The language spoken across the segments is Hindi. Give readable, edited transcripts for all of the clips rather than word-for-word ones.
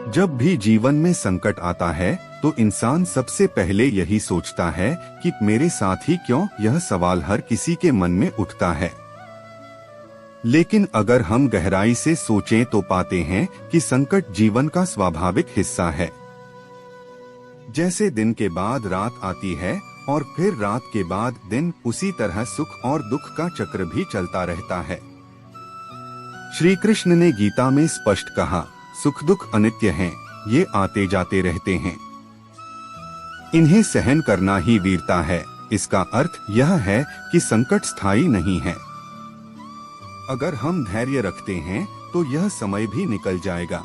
जब भी जीवन में संकट आता है तो इंसान सबसे पहले यही सोचता है कि मेरे साथ ही क्यों। यह सवाल हर किसी के मन में उठता है। लेकिन अगर हम गहराई से सोचें तो पाते हैं कि संकट जीवन का स्वाभाविक हिस्सा है। जैसे दिन के बाद रात आती है और फिर रात के बाद दिन, उसी तरह सुख और दुख का चक्र भी चलता रहता है। श्री कृष्ण ने गीता में स्पष्ट कहा, सुख दुख अनित्य हैं, ये आते जाते रहते हैं, इन्हें सहन करना ही वीरता है। इसका अर्थ यह है कि संकट स्थायी नहीं है। अगर हम धैर्य रखते हैं तो यह समय भी निकल जाएगा।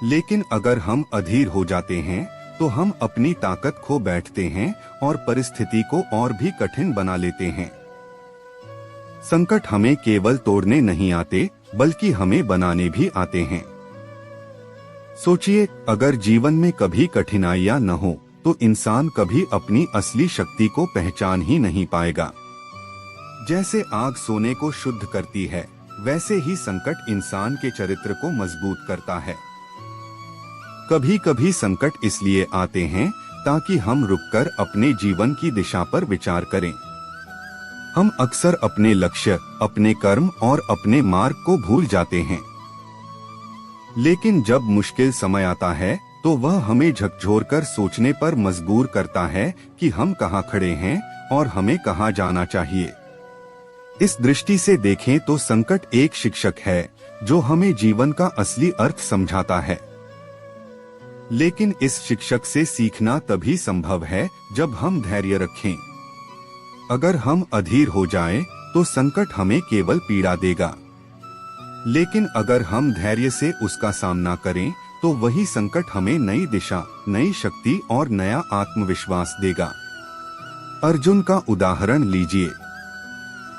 लेकिन अगर हम अधीर हो जाते हैं तो हम अपनी ताकत खो बैठते हैं और परिस्थिति को और भी कठिन बना लेते हैं। संकट हमें केवल तोड़ने नहीं आते, बल्कि हमें बनाने भी आते हैं। सोचिए, अगर जीवन में कभी कठिनाइयां न हो तो इंसान कभी अपनी असली शक्ति को पहचान ही नहीं पाएगा। जैसे आग सोने को शुद्ध करती है, वैसे ही संकट इंसान के चरित्र को मजबूत करता है। कभी कभी संकट इसलिए आते हैं ताकि हम रुककर अपने जीवन की दिशा पर विचार करें। हम अक्सर अपने लक्ष्य, अपने कर्म और अपने मार्ग को भूल जाते हैं। लेकिन जब मुश्किल समय आता है तो वह हमें झकझोरकर सोचने पर मजबूर करता है कि हम कहाँ खड़े हैं और हमें कहाँ जाना चाहिए। इस दृष्टि से देखें तो संकट एक शिक्षक है जो हमें जीवन का असली अर्थ समझाता है। लेकिन इस शिक्षक से सीखना तभी संभव है जब हम धैर्य रखें। अगर हम अधीर हो जाएं, तो संकट हमें केवल पीड़ा देगा। लेकिन अगर हम धैर्य से उसका सामना करें तो वही संकट हमें नई दिशा, नई शक्ति और नया आत्मविश्वास देगा। अर्जुन का उदाहरण लीजिए।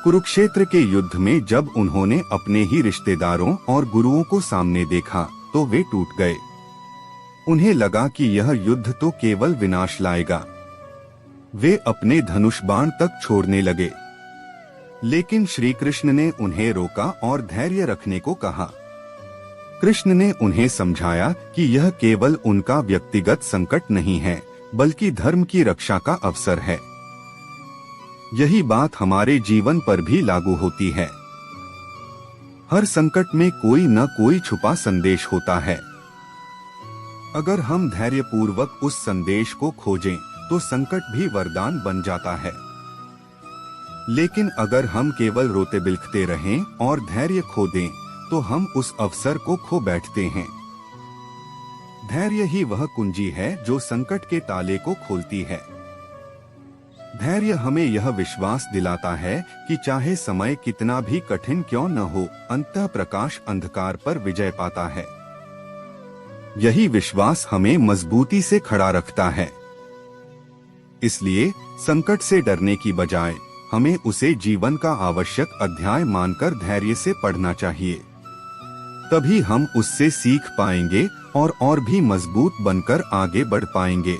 कुरुक्षेत्र के युद्ध में जब उन्होंने अपने ही रिश्तेदारों और गुरुओं को सामने देखा तो वे टूट गए। उन्हें लगा कि यह युद्ध तो केवल विनाश लाएगा। वे अपने धनुष बाण तक छोड़ने लगे। लेकिन श्री कृष्ण ने उन्हें रोका और धैर्य रखने को कहा। कृष्ण ने उन्हें समझाया कि यह केवल उनका व्यक्तिगत संकट नहीं है, बल्कि धर्म की रक्षा का अवसर है। यही बात हमारे जीवन पर भी लागू होती है। हर संकट में कोई न कोई छुपा संदेश होता है। अगर हम धैर्यपूर्वक उस संदेश को खोजें तो संकट भी वरदान बन जाता है। लेकिन अगर हम केवल रोते बिलखते रहें और धैर्य खो दें तो हम उस अवसर को खो बैठते हैं। धैर्य ही वह कुंजी है जो संकट के ताले को खोलती है। धैर्य हमें यह विश्वास दिलाता है कि चाहे समय कितना भी कठिन क्यों न हो, अंततः प्रकाश अंधकार पर विजय पाता है। यही विश्वास हमें मजबूती से खड़ा रखता है। इसलिए संकट से डरने की बजाय हमें उसे जीवन का आवश्यक अध्याय मानकर धैर्य से पढ़ना चाहिए। तभी हम उससे सीख पाएंगे और भी मजबूत बनकर आगे बढ़ पाएंगे।